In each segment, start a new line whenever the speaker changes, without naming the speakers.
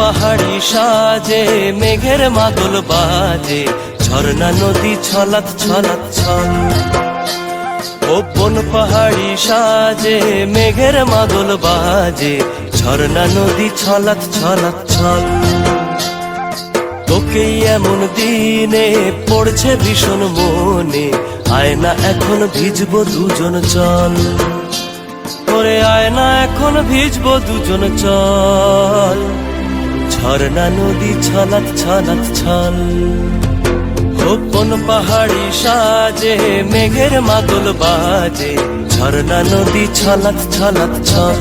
পাহাড়ি সাজে মেঘের মাদল বাজে, ঝর্ণা নদী ছলাৎ ছলাৎ ছল। কোন পাহাড়ি সাজে মেঘের মাদল বাজে, ঝর্ণা নদী ছলাৎ ছলাৎ ছল। তোকেই এমন দিনে পড়ছে ভীষণ মনে, আয় না এখন ভিজবো দুজন চল। ওরে আয় না এখন ভিজবো দুজন চল, ঝর্ণা নদী ছলাৎ ছলাৎ ছল। কোন পাহাড়ি সাজে মেঘের মাদল বাজে, ঝর্ণা নদী ছলাৎ ছলাৎ ছল।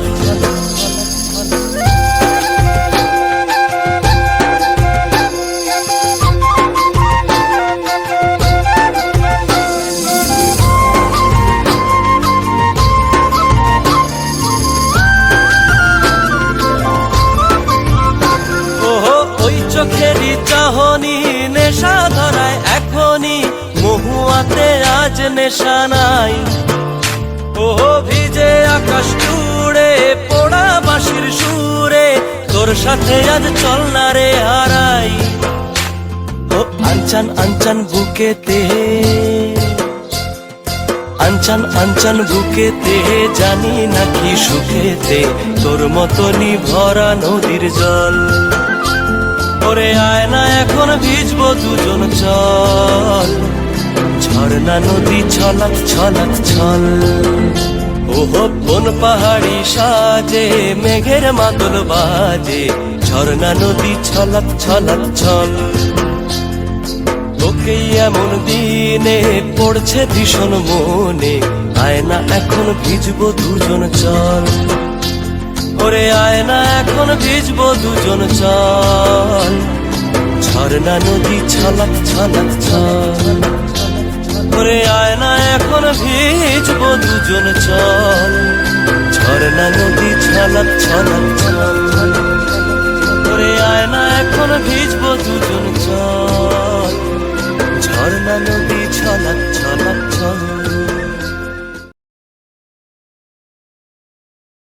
চোখেরই চাহনি নেশা ধরায় এখনই, মহুয়াতে আজ নেশা নাই। ও ভিজে আকাশ জুড়ে পোড়া বাঁশির সুরে, তোর সাথে আজ চল না রে হারাই। ও আনচান আনচান বুকেতে, আনচান আনচান বুকেতে, জানি নাকি সুখেতে তোর মতনই ভরা নদীর জল। ওরে আয় না এখন ভিজবো দুজন চল, ঝর্ণা নদী ছলাৎ ছলাৎ ছল। ওহো কোন পাহাড়ি সাজে মেঘের মাদল বাজে, ঝর্ণা নদী ছলাৎ ছলাৎ ছল। তোকেই এমন দিনে পড়ছে ভীষণ মনে, আয় না এখন ভিজবো দুজন চল। ওরে আয় না এখন ভিজবো দুজন চল, ঝর্ণা নদী ছলাৎ ছলাৎ ছল। ওরে আয় না এখন ভিজবো দুজন চল, ঝর্ণা নদী ছলাৎ ছলাৎ ছল। ওরে আয় না এখন ভিজবো দুজন চল, ঝর্ণা নদী ছলাৎ ছলাৎ ছল।